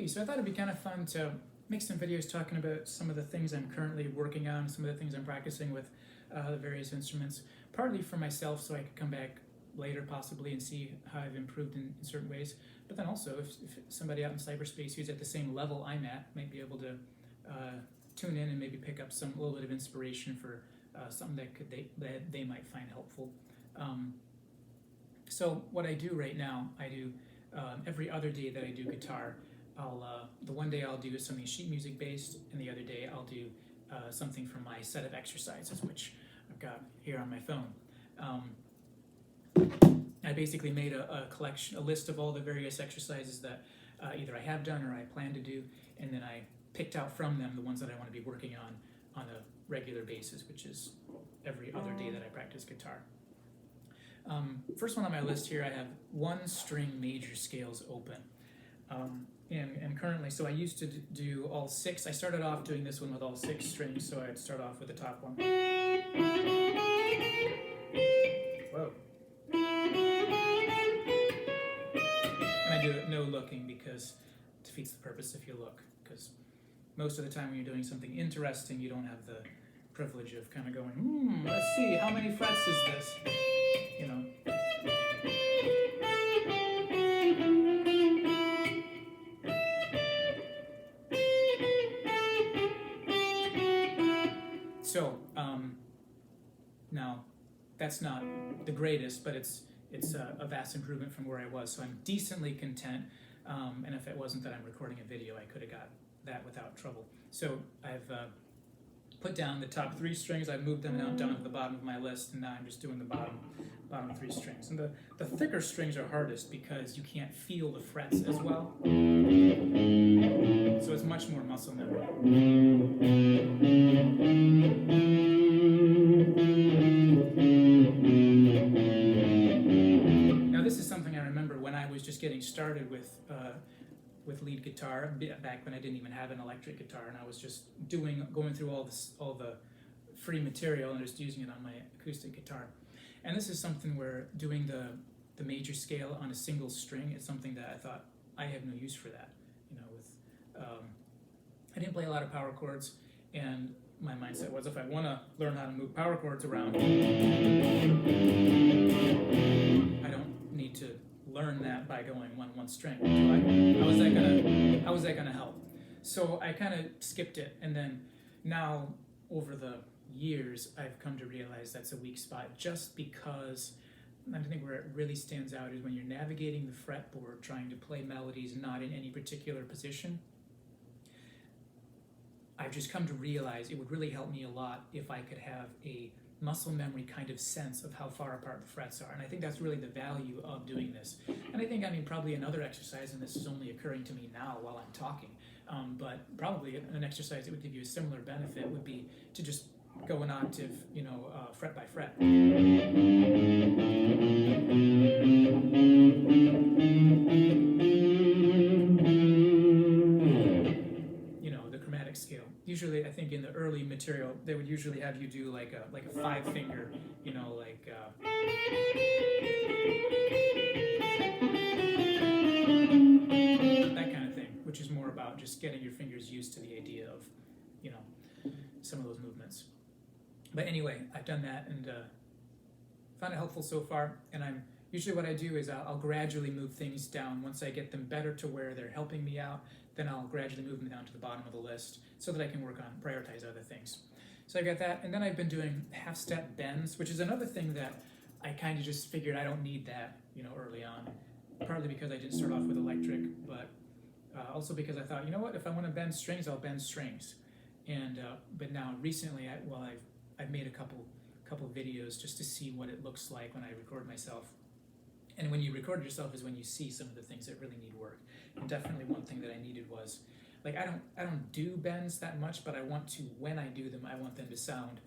Hey, so I thought it'd be kind of fun to make some videos talking about some of the things I'm currently working on, some of the things I'm practicing with the various instruments, partly for myself so I could come back later possibly and see how I've improved in certain ways, but then also if somebody out in cyberspace who's at the same level I'm at might be able to tune in and maybe pick up some little bit of inspiration for something that they might find helpful. So what I do right now, I do every other day that I do guitar, the one day I'll do something sheet music based, and the other day I'll do something from my set of exercises, which I've got here on my phone. I basically made a collection, a list of all the various exercises that either I have done or I plan to do, and then I picked out from them the ones that I want to be working on a regular basis, which is every other day that I practice guitar. First one on my list here, I have one string major scales open. And currently, so I used to do all six. I started off doing this one with all six strings, so I'd start off with the top one. Whoa. And I do it no looking because it defeats the purpose if you look, because most of the time when you're doing something interesting, you don't have the privilege of kind of going, let's see, how many frets is this? You know. So, now, that's not the greatest, but it's a vast improvement from where I was, so I'm decently content, and if it wasn't that I'm recording a video, I could have got that without trouble. So I've put down the top three strings, I've moved them down to the bottom of my list, and now I'm just doing the bottom three strings. And the thicker strings are hardest because you can't feel the frets as well, so it's much more muscle memory. Now this is something I remember when I was just getting started with lead guitar, back when I didn't even have an electric guitar, and I was just going through all the free material and just using it on my acoustic guitar. And this is something where doing the major scale on a single string is something that I thought I have no use for that. You know, I didn't play a lot of power chords, and my mindset was if I want to learn how to move power chords around, I don't need to learn that by going one string. How was that gonna help? So I kind of skipped it, and then now over the years I've come to realize that's a weak spot, just because I think where it really stands out is when you're navigating the fretboard trying to play melodies not in any particular position. I've just come to realize it would really help me a lot if I could have a muscle memory kind of sense of how far apart the frets are, and I think that's really the value of doing this. And I think, probably another exercise, and this is only occurring to me now while I'm talking, but probably an exercise that would give you a similar benefit would be to just go an octave, fret by fret. Scale. Usually, I think in the early material, they would usually have you do like a 5-finger, that kind of thing, which is more about just getting your fingers used to the idea of, some of those movements. But anyway, I've done that and found it helpful so far. And usually what I do is I'll gradually move things down. Once I get them better to where they're helping me out, then I'll gradually move them down to the bottom of the list so that I can prioritize other things. So I've got that, and then I've been doing half-step bends, which is another thing that I kind of just figured I don't need that, early on. Partly because I didn't start off with electric, but also because I thought, if I want to bend strings, I'll bend strings. And but now recently, I've made a couple videos just to see what it looks like when I record myself. And when you record yourself is when you see some of the things that really need work. And definitely one thing that I needed was, I don't do bends that much, but I want to, when I do them, I want them to sound.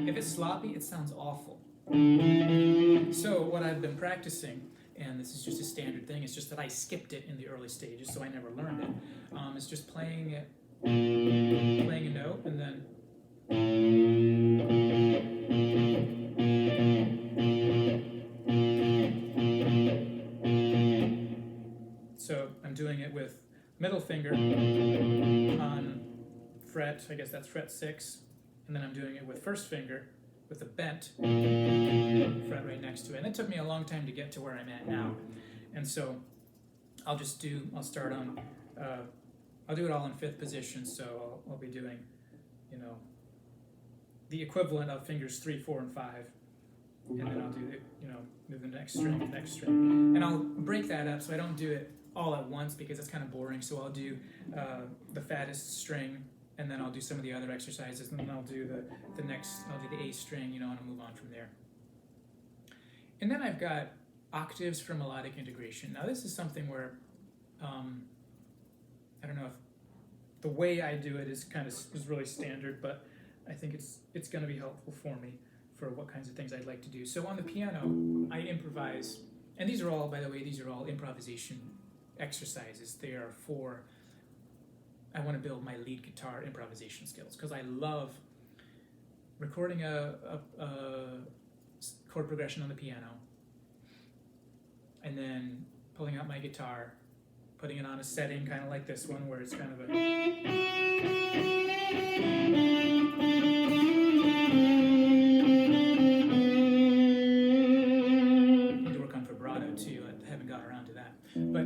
If it's sloppy, it sounds awful. So what I've been practicing, and this is just a standard thing, it's just that I skipped it in the early stages, so I never learned it. It's just playing a note and then fret, I guess that's fret 6, and then I'm doing it with first finger with a bent fret right next to it. And it took me a long time to get to where I'm at now. And so I'll start on, I'll do it all in 5th position, so I'll be doing, you know, the equivalent of fingers 3, 4, and 5. And then I'll do the, you know, move the next string, and I'll break that up so I don't do it all at once because it's kind of boring. So I'll do the fattest string, and then I'll do some of the other exercises, and then I'll do the next, I'll do the A string, you know, and I'll move on from there. And then I've got octaves for melodic integration. Now this is something where I don't know if the way I do it is really standard, but I think it's going to be helpful for me for what kinds of things I'd like to do. So on the piano, I improvise, and these are all, by the way, these are all improvisation exercises. They are for, I want to build my lead guitar improvisation skills, because I love recording a chord progression on the piano, and then pulling out my guitar, putting it on a setting kind of like this one, where it's kind of too. I haven't got around to that. But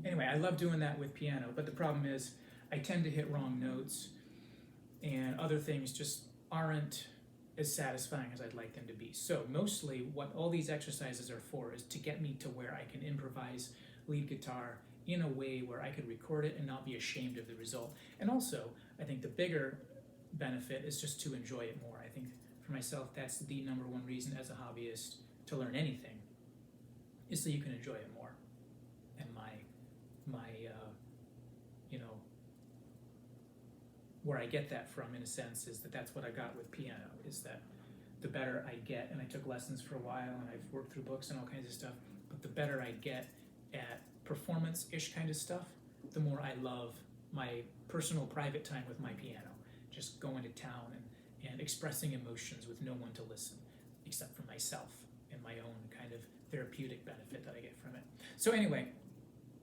anyway, I love doing that with piano, but the problem is I tend to hit wrong notes, and other things just aren't as satisfying as I'd like them to be. So mostly what all these exercises are for is to get me to where I can improvise lead guitar in a way where I could record it and not be ashamed of the result. And also, I think the bigger benefit is just to enjoy it more. I think for myself, that's the number one reason as a hobbyist to learn anything, is so you can enjoy it more. And my you know, where I get that from, in a sense, is that's what I got with piano, is that the better I get, and I took lessons for a while, and I've worked through books and all kinds of stuff, but the better I get at performance-ish kind of stuff, the more I love my personal private time with my piano, just going to town and expressing emotions with no one to listen, except for myself and my own kind of therapeutic benefit that I get from it. So anyway,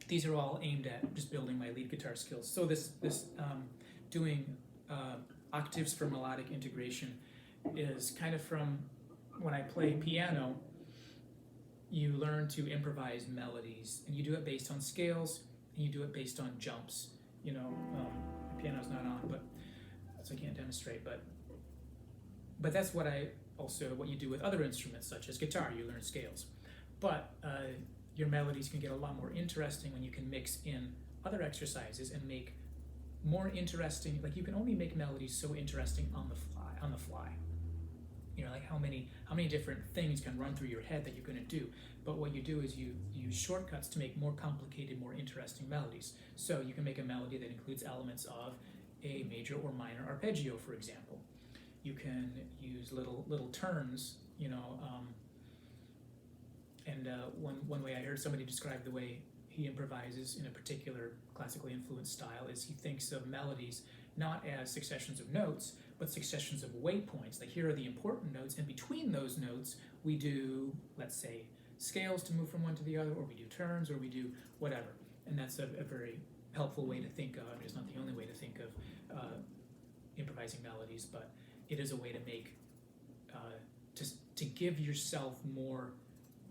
these are all aimed at just building my lead guitar skills. So this doing octaves for melodic integration is kind of from when I play piano. You learn to improvise melodies, and you do it based on scales, and you do it based on jumps. You know, the piano's not on, but so I can't demonstrate. But that's what you do with other instruments, such as guitar. You learn scales. But your melodies can get a lot more interesting when you can mix in other exercises and make more interesting. Like, you can only make melodies so interesting on the fly. You know, like how many different things can run through your head that you're going to do. But what you do is you use shortcuts to make more complicated, more interesting melodies. So you can make a melody that includes elements of a major or minor arpeggio, for example. You can use little turns, you know. One way I heard somebody describe the way he improvises in a particular classically influenced style is he thinks of melodies not as successions of notes, but successions of waypoints. Like, here are the important notes, and between those notes we do, let's say, scales to move from one to the other, or we do turns, or we do whatever. And that's a very helpful way to think of. I mean, it's not the only way to think of improvising melodies, but it is a way to make to give yourself more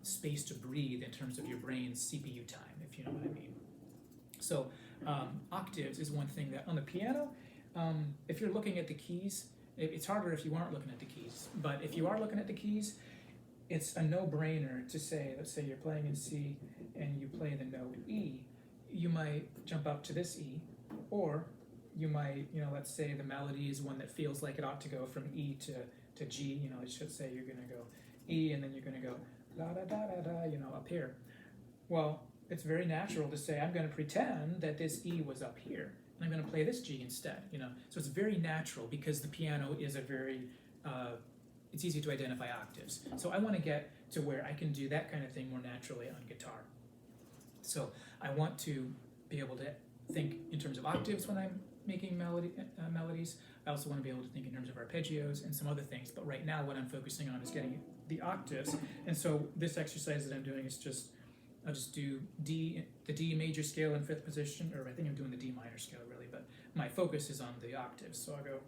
space to breathe in terms of your brain's CPU time, if you know what I mean. So octaves is one thing that on the piano, if you're looking at the keys, it's harder if you aren't looking at the keys. But if you are looking at the keys, it's a no-brainer to say, let's say you're playing in C and you play the note E, you might jump up to this E, or you might, you know, let's say the melody is one that feels like it ought to go from E to G, you know, it should say you're going to go E and then you're going to go da da da da da, you know, up here. Well, it's very natural to say, I'm going to pretend that this E was up here, and I'm going to play this G instead, you know. So it's very natural, because the piano is a very, it's easy to identify octaves. So I want to get to where I can do that kind of thing more naturally on guitar. So I want to be able to think in terms of octaves when I'm making melodies. I also want to be able to think in terms of arpeggios and some other things. But right now what I'm focusing on is getting the octaves. And so this exercise that I'm doing is I'll just do D, the D major scale in 5th position, or I think I'm doing the D minor scale really, but my focus is on the octaves. So I'll go.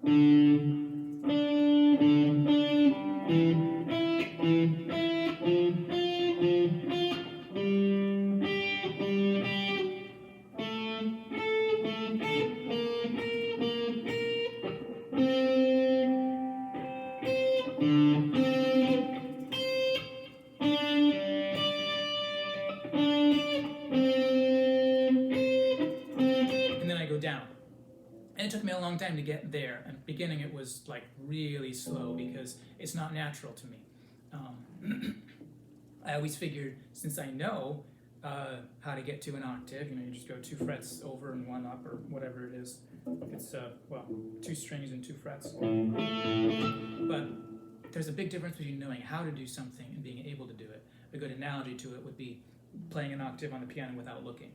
Down. And it took me a long time to get there. And beginning it was like really slow because it's not natural to me. I always figured since I know how to get to an octave, you just go 2 frets over and 1 up or whatever it is. It's, 2 strings and 2 frets. But there's a big difference between knowing how to do something and being able to do it. A good analogy to it would be playing an octave on the piano without looking.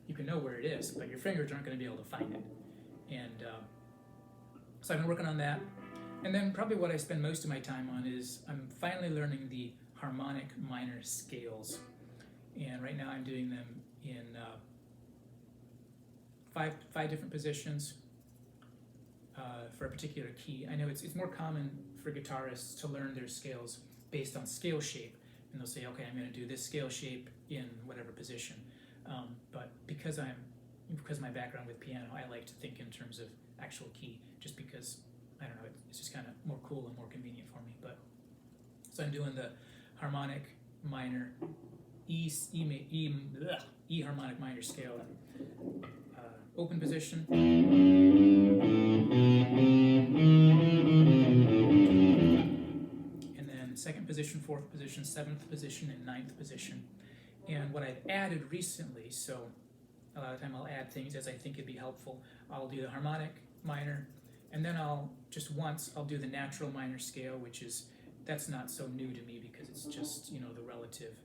You can know where it is, but your fingers aren't going to be able to find it. And so I've been working on that. And then probably what I spend most of my time on is I'm finally learning the harmonic minor scales. And right now I'm doing them in five different positions for a particular key. I know it's more common for guitarists to learn their scales based on scale shape. And they'll say, okay, I'm going to do this scale shape in whatever position. But because my background with piano, I like to think in terms of actual key, just because, I don't know, it's just kind of more cool and more convenient for me. But so I'm doing the harmonic minor, E harmonic minor scale, open position. And then 2nd position, 4th position, 7th position, and 9th position. And what I've added recently, so a lot of the time I'll add things as I think it'd be helpful. I'll do the harmonic minor, and then I'll do the natural minor scale, that's not so new to me because it's just, the relative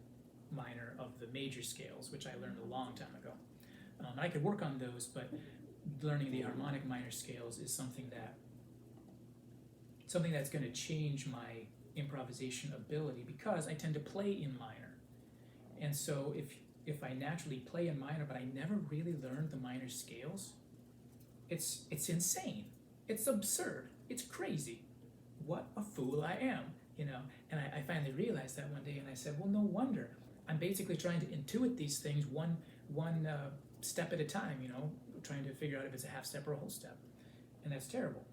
minor of the major scales, which I learned a long time ago. I could work on those, but learning the harmonic minor scales is something that's going to change my improvisation ability because I tend to play in minor. And so if I naturally play in minor, but I never really learned the minor scales, it's insane. It's absurd. It's crazy. What a fool I am, And I finally realized that one day, and I said, well, no wonder. I'm basically trying to intuit these things one step at a time, trying to figure out if it's a half step or a whole step. And that's terrible.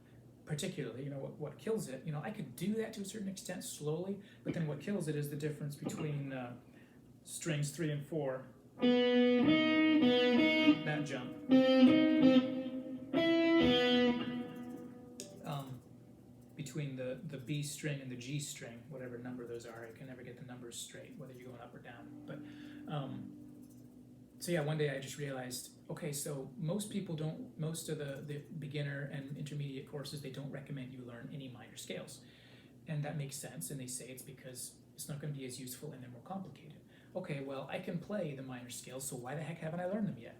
Particularly, what kills it, I could do that to a certain extent slowly, but then what kills it is the difference between strings 3 and 4, that jump, between the B string and the G string, whatever number those are. I can never get the numbers straight, whether you're going up or down. But so yeah, one day I just realized, okay, so most of the beginner and intermediate courses, they don't recommend you learn any minor scales. And that makes sense, and they say it's because it's not going to be as useful and they're more complicated. Okay, well, I can play the minor scales, so why the heck haven't I learned them yet?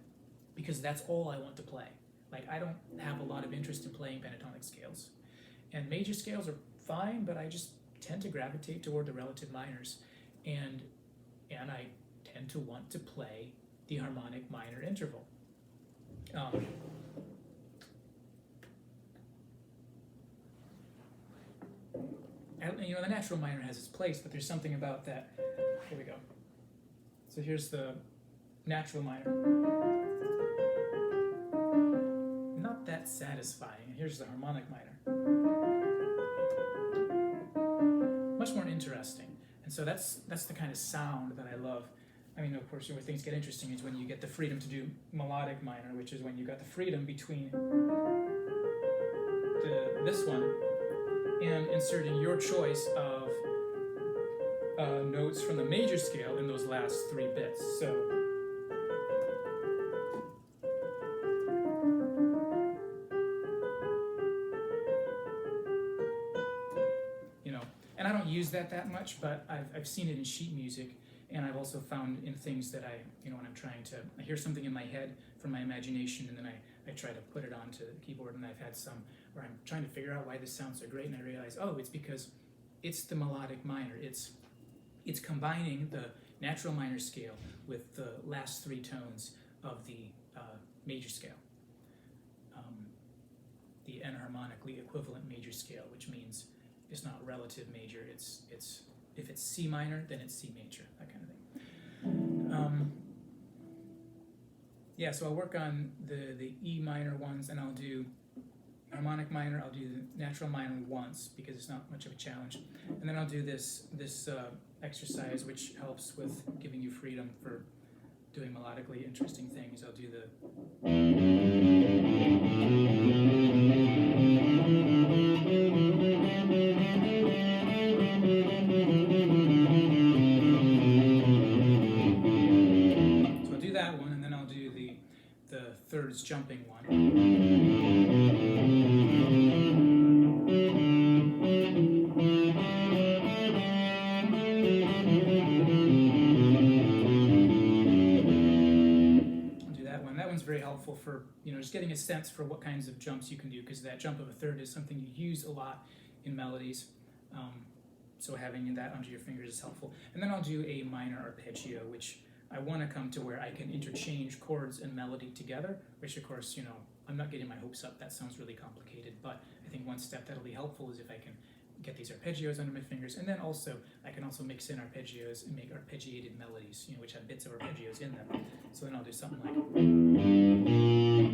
Because that's all I want to play. Like, I don't have a lot of interest in playing pentatonic scales. And major scales are fine, but I just tend to gravitate toward the relative minors. And I tend to want to play the harmonic minor interval. The natural minor has its place, but there's something about that. Here we go. So here's the natural minor. Not that satisfying. And here's the harmonic minor. Much more interesting. And so that's the kind of sound that I love. I mean, of course, where things get interesting is when you get the freedom to do melodic minor, which is when you got the freedom between this one and inserting your choice of notes from the major scale in those last 3 bits. So and I don't use that much, but I've seen it in sheet music, and I've also found in things that when I'm trying to, I hear something in my head from my imagination, and then I try to put it onto the keyboard, and I've had some where I'm trying to figure out why this sounds so great, and I realize, oh, it's because it's the melodic minor. It's combining the natural minor scale with the last 3 tones of the major scale. the enharmonically equivalent major scale, which means it's not relative major. It's if it's C minor, then it's C major, that kind of thing. Yeah, so I'll work on the E minor ones, and I'll do harmonic minor. I'll do the natural minor once because it's not much of a challenge, and then I'll do this exercise, which helps with giving you freedom for doing melodically interesting things. I'll do the that one, and then I'll do the thirds jumping one. I'll do that one. That one's very helpful for, just getting a sense for what kinds of jumps you can do, because that jump of a third is something you use a lot in melodies. So having that under your fingers is helpful. And then I'll do a minor arpeggio, which I want to come to where I can interchange chords and melody together, which of course, I'm not getting my hopes up. That sounds really complicated, but I think one step that'll be helpful is if I can get these arpeggios under my fingers, and then also I can also mix in arpeggios and make arpeggiated melodies, which have bits of arpeggios in them. So then I'll do something like,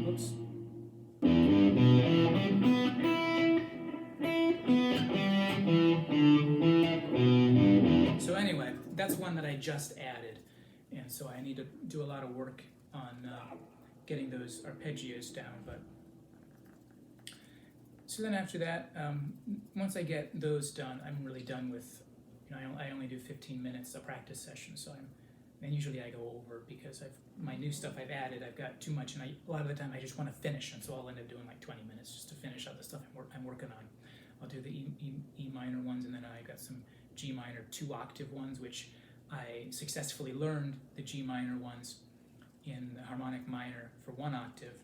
oops. So anyway, that's one that I just added. And so I need to do a lot of work on getting those arpeggios down. But so then after that, once I get those done, I'm really done with. I only do 15 minutes a practice session, so and usually I go over because my new stuff I've added. I've got too much, and a lot of the time I just want to finish, and so I'll end up doing like 20 minutes just to finish out the stuff I'm working on. I'll do the E minor ones, and then I got some G minor 2-octave ones, which I successfully learned the G minor ones in the harmonic minor for 1 octave,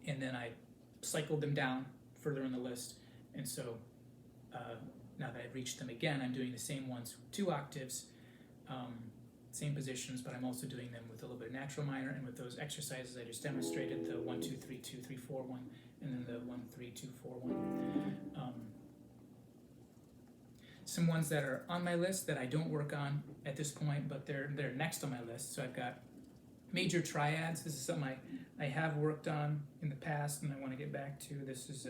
and then I cycled them down further in the list, and so now that I've reached them again, I'm doing the same ones 2 octaves, same positions, but I'm also doing them with a little bit of natural minor, and with those exercises I just demonstrated, the 1 2 3 2 3 4 1, and then the 1 3 2 4 1. Some ones that are on my list that I don't work on at this point, but they're next on my list. So I've got major triads. This is something I have worked on in the past, and I want to get back to. This is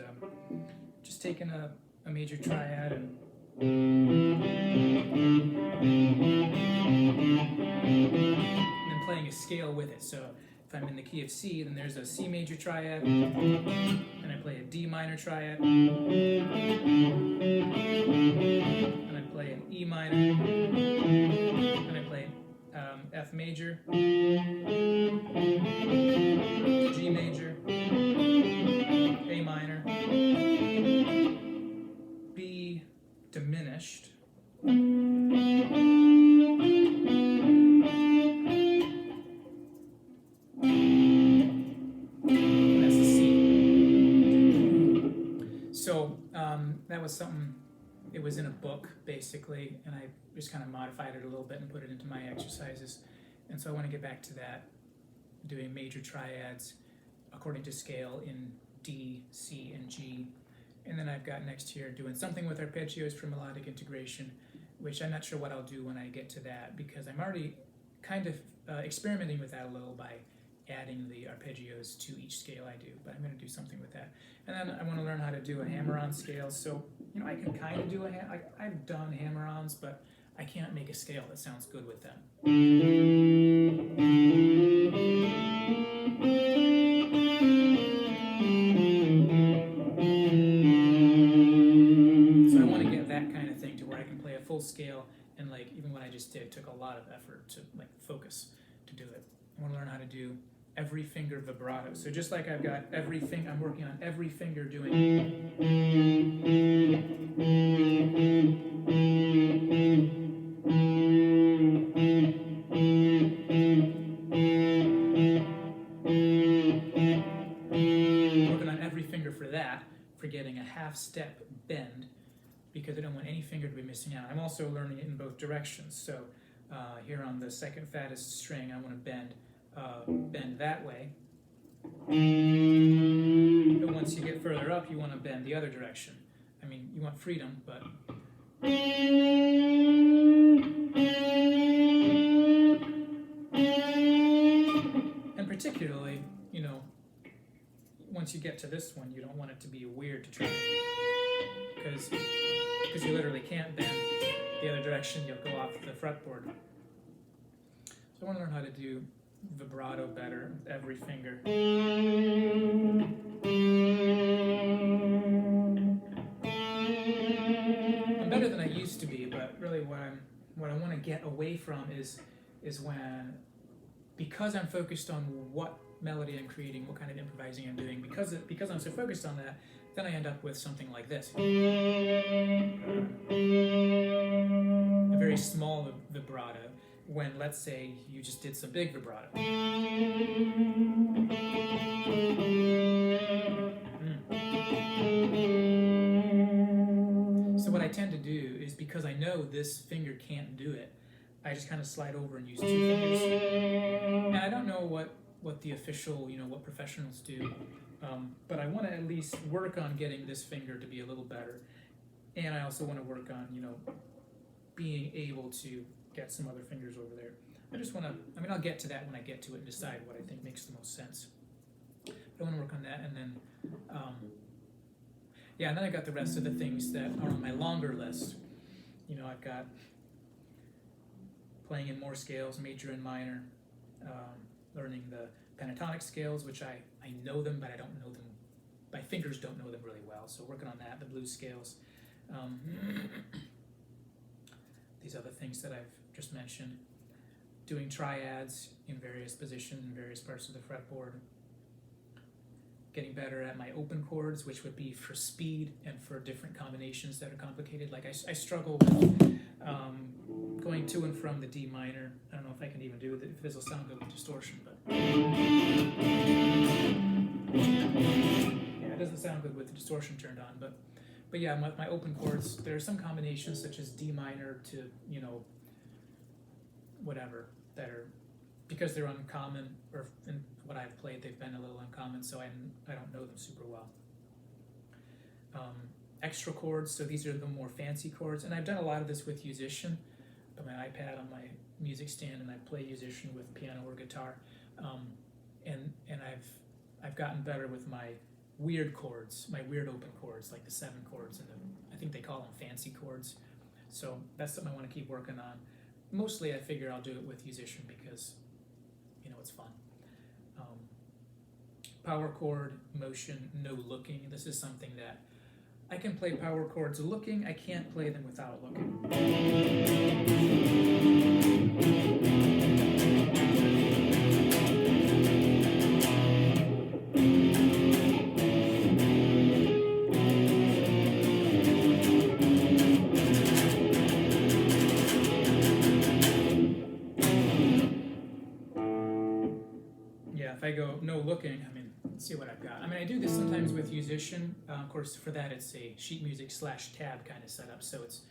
just taking a major triad and then playing a scale with it. So if I'm in the key of C, then there's a C major triad, and I play a D minor triad, and I play an E minor, and I play F major, G major, A minor, B diminished, that was something, it was in a book basically, and I just kind of modified it a little bit and put it into my exercises. And so I want to get back to that, doing major triads according to scale in D, C, and G. And then I've got next here doing something with arpeggios for melodic integration, which I'm not sure what I'll do when I get to that, because I'm already kind of experimenting with that a little by adding the arpeggios to each scale I do, but I'm going to do something with that. And then I want to learn how to do a hammer-on scale. So, I can kind of do I've done hammer-ons, but I can't make a scale that sounds good with them. So I want to get that kind of thing to where I can play a full scale, and even what I just did took a lot of effort to focus to do it. I want to learn how to do every finger vibrato. So just like I've got every finger, I'm working on every finger doing. Working on every finger for that, for getting a half-step bend, because I don't want any finger to be missing out. I'm also learning it in both directions. So here on the second fattest string, I want to bend that way, But once you get further up, you want to bend the other direction. I mean, you want freedom, but and particularly, you know, once you get to this one, you don't want it to be weird to try, because you literally can't bend the other direction. You'll go off the fretboard. So I want to learn how to do vibrato better with every finger. I'm better than I used to be, but really what I want to get away from is when, because I'm focused on what melody I'm creating, what kind of improvising I'm doing, because I'm so focused on that, then I end up with something like this. A very small vibrato, when, let's say, you just did some big vibrato. So what I tend to do is, because I know this finger can't do it, I just kind of slide over and use two fingers. And I don't know what the official, what professionals do, but I want to at least work on getting this finger to be a little better. And I also want to work on, being able to get some other fingers over there. I just want to, I'll get to that when I get to it and decide what I think makes the most sense. I want to work on that, and then, and then I got the rest of the things that are on my longer list. I've got playing in more scales, major and minor, learning the pentatonic scales, which I know them, but I don't know them, my fingers don't know them really well, so working on that, the blues scales. These other things that I've just mentioned, doing triads in various positions in various parts of the fretboard, getting better at my open chords, which would be for speed and for different combinations that are complicated. Like I struggle with going to and from the D minor. I don't know if I can even do it, if this will sound good with distortion, but yeah, it doesn't sound good with the distortion turned on, but yeah, my open chords, there are some combinations such as D minor to, whatever, that are, because they're uncommon, or in what I've played, they've been a little uncommon, so I don't know them super well. Extra chords, so these are the more fancy chords, and I've done a lot of this with Musician, on my iPad, on my music stand, and I play Musician with piano or guitar, and I've gotten better with my weird chords, my weird open chords, like the 7 chords, and I think they call them fancy chords. So that's something I want to keep working on. Mostly I figure I'll do it with Musician because, it's fun. Power chord, motion, no looking. This is something that I can play power chords looking, I can't play them without looking. If I go no looking, let's see what I've got. I do this sometimes with Musician. Of course, for that it's a sheet music / tab kind of setup, so it's,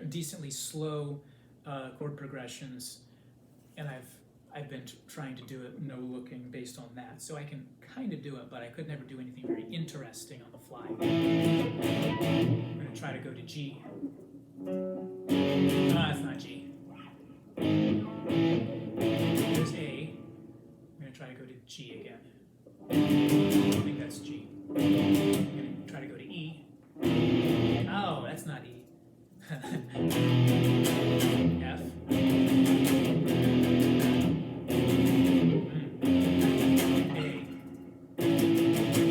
decently slow chord progressions, and I've been trying to do it no looking based on that, so I can kind of do it, but I could never do anything very interesting on the fly. I'm going to try to go to G. It's not G. There's A. I'm going to try to go to G again. I think that's G. I'm going to try to go to E. Oh, that's not E. F. A.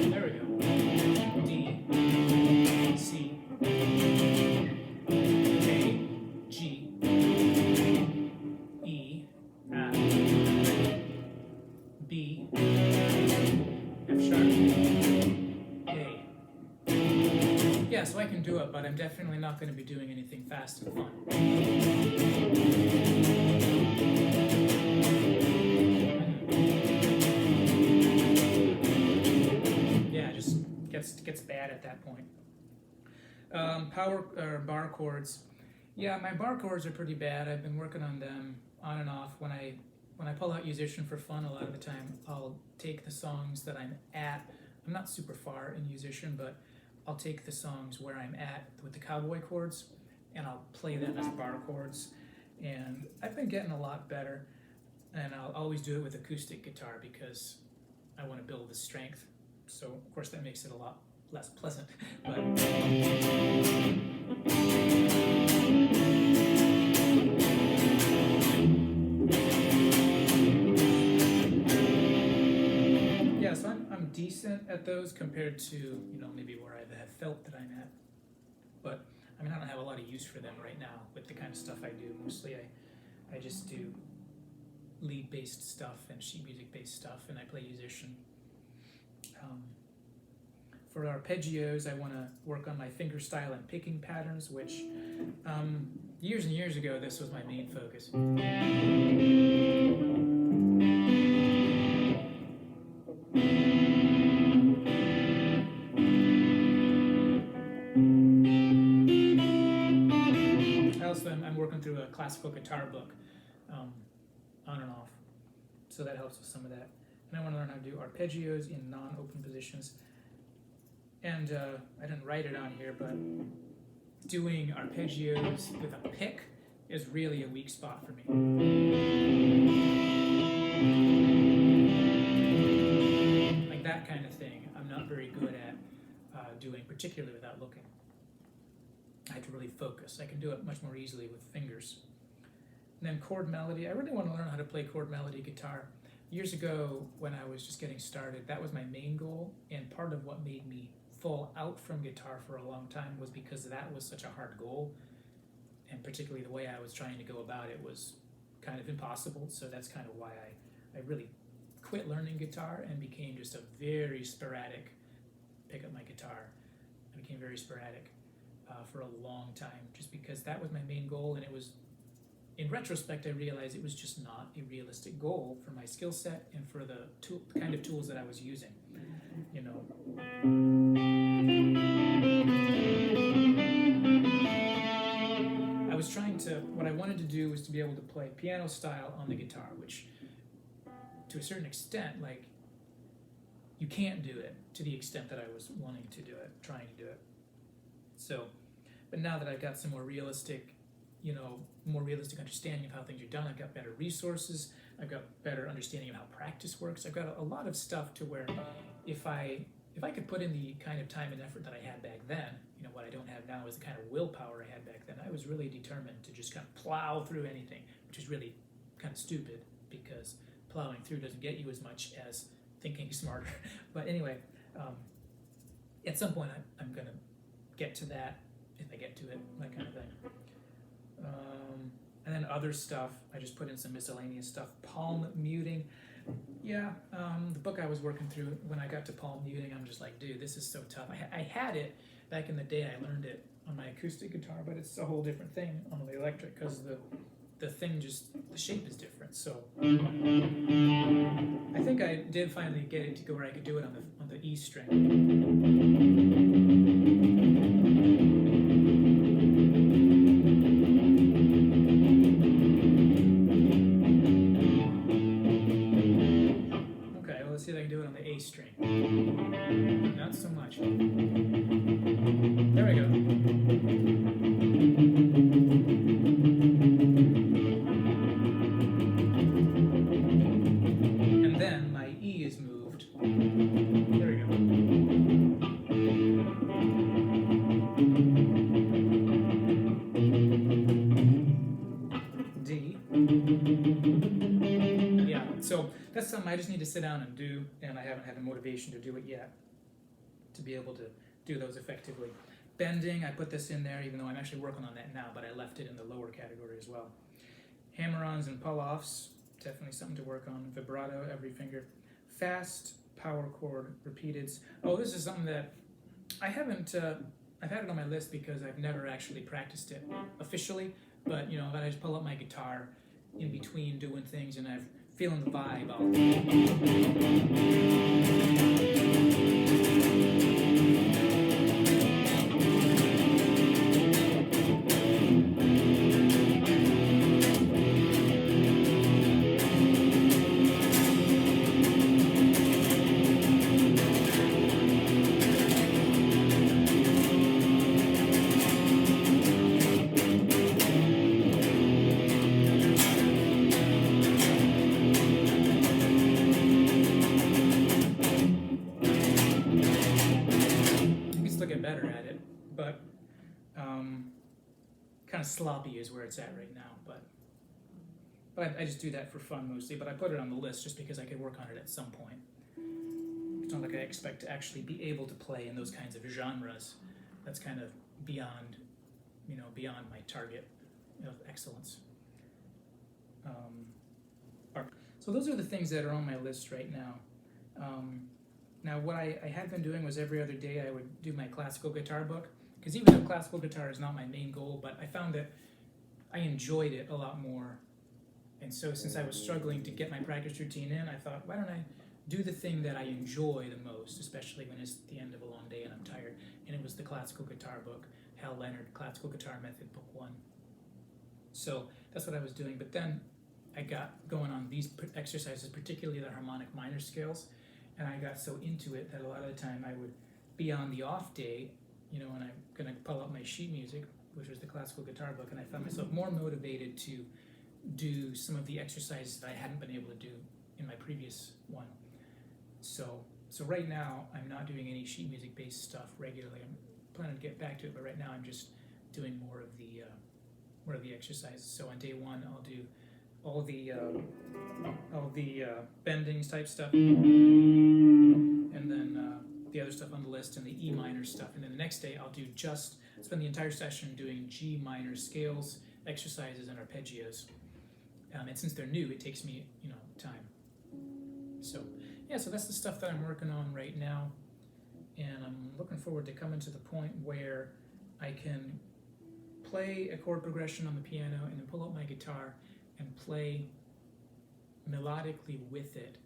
There we go. D. C. A. G. E. F. B. F sharp. A. Yeah, so I can do it, but I'm definitely not going to be doing anything fast and fun. Yeah, it just gets bad at that point. Power or bar chords. Yeah, my bar chords are pretty bad. I've been working on them on and off. When I when I pull out Musician for fun, a lot of the time I'll take the songs that I'm at. I'm not super far in Musician, but I'll take the songs where I'm at with the cowboy chords and I'll play them as bar chords. And I've been getting a lot better, and I'll always do it with acoustic guitar because I want to build the strength. So of course that makes it a lot less pleasant. But yeah, so I'm decent at those compared to, you know, maybe where I have felt that I'm at. But I mean, I don't have a lot of use for them right now with the kind of stuff I do. Mostly I just do lead-based stuff and sheet music-based stuff, and I play Musician. For arpeggios, I want to work on my finger style and picking patterns, which years and years ago, this was my main focus. I'm working through a classical guitar book, on and off, so that helps with some of that. And I want to learn how to do arpeggios in non-open positions. And I didn't write it on here, but doing arpeggios with a pick is really a weak spot for me. Like that kind of thing, I'm not very good at doing, particularly without looking. I have to really focus. I can do it much more easily with fingers. And then chord melody. I really want to learn how to play chord melody guitar. Years ago, when I was just getting started, that was my main goal, and part of what made me fall out from guitar for a long time was because that was such a hard goal, and particularly the way I was trying to go about it was kind of impossible, so that's kind of why I really quit learning guitar and became just a very sporadic pick up my guitar. I became very sporadic for a long time, just because that was my main goal, and it was, in retrospect, I realized it was just not a realistic goal for my skill set and for the kind of tools that I was using. You know, I was trying to, what I wanted to do was to be able to play piano style on the guitar, which to a certain extent, like, you can't do it to the extent that I was wanting to do it, trying to do it. So, but now that I've got some more realistic, more realistic understanding of how things are done, I've got better resources, I've got better understanding of how practice works, I've got a lot of stuff to where if I could put in the kind of time and effort that I had back then, what I don't have now is the kind of willpower I had back then. I was really determined to just kind of plow through anything, which is really kind of stupid because plowing through doesn't get you as much as thinking smarter. But anyway, at some point I'm going to get to that, if I get to it, that kind of thing. And then other stuff, I just put in some miscellaneous stuff. Palm muting. Yeah, the book I was working through, when I got to palm muting, I'm just like, dude, this is so tough. I had it back in the day. I learned it on my acoustic guitar, but it's a whole different thing on the electric because the thing just, the shape is different. So I think I did finally get it to go where I could do it on the E string. Let's see if I can do it on the A string. Not so much. There we go. And then my E is moved. There we go. D. Yeah, so that's something I just need to sit down and do, and I haven't had the motivation to do it yet, to be able to do those effectively. Bending, I put this in there, even though I'm actually working on that now, but I left it in the lower category as well. Hammer-ons and pull-offs, definitely something to work on. Vibrato, every finger. Fast, power chord, repeateds. Oh, this is something that I haven't, I've had it on my list because I've never actually practiced it officially, but if I just pull up my guitar in between doing things and I've feeling the vibe, still get better at it, but kind of sloppy is where it's at right now. But I just do that for fun mostly. But I put it on the list just because I could work on it at some point. It's not like I expect to actually be able to play in those kinds of genres. That's kind of beyond, beyond my target of excellence. So those are the things that are on my list right now. Now what I had been doing was every other day I would do my classical guitar book, because even though classical guitar is not my main goal, but I found that I enjoyed it a lot more. And so since I was struggling to get my practice routine in, I thought, why don't I do the thing that I enjoy the most, especially when it's the end of a long day and I'm tired. And it was the classical guitar book, Hal Leonard, Classical Guitar Method, Book 1. So that's what I was doing. But then I got going on these exercises, particularly the harmonic minor scales, and I got so into it that a lot of the time I would be on the off day, and I'm going to pull out my sheet music, which was the classical guitar book, and I found myself more motivated to do some of the exercises that I hadn't been able to do in my previous one. So right now I'm not doing any sheet music based stuff regularly. I'm planning to get back to it, but right now I'm just doing more of the exercises. So on day one I'll do all the bendings type stuff, and then the other stuff on the list, and the E minor stuff. And then the next day I'll spend the entire session doing G minor scales, exercises, and arpeggios. And since they're new, it takes me, time. So that's the stuff that I'm working on right now, and I'm looking forward to coming to the point where I can play a chord progression on the piano and then pull out my guitar and play melodically with it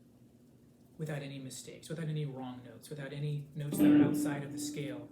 without any mistakes, without any wrong notes, without any notes that are outside of the scale.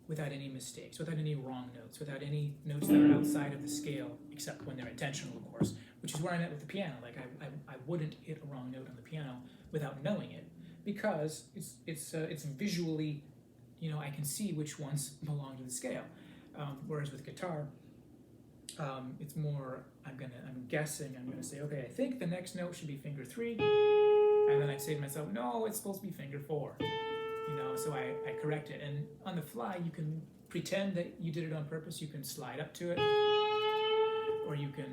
Without any mistakes, without any wrong notes, without any notes that are outside of the scale, except when they're intentional, of course, which is where I'm at with the piano. Like I wouldn't hit a wrong note on the piano without knowing it, because it's visually, I can see which ones belong to the scale. Whereas with guitar, it's more I'm guessing. I'm gonna say, okay, I think the next note should be finger 3, and then I say to myself, no, it's supposed to be finger 4. So I correct it, and on the fly you can pretend that you did it on purpose. You can slide up to it, or you can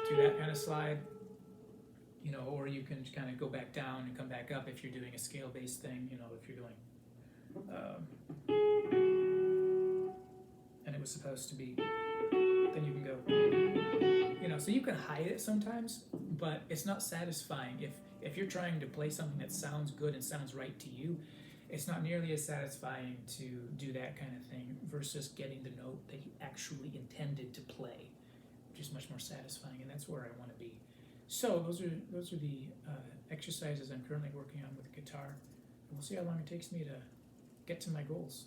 do that kind of slide, or you can kind of go back down and come back up if you're doing a scale-based thing, if you're doing, and it was supposed to be, then you can go, so you can hide it sometimes, but it's not satisfying. If you're trying to play something that sounds good and sounds right to you, it's not nearly as satisfying to do that kind of thing versus getting the note that you actually intended to play, which is much more satisfying, and that's where I want to be. So those are the exercises I'm currently working on with the guitar. And we'll see how long it takes me to get to my goals.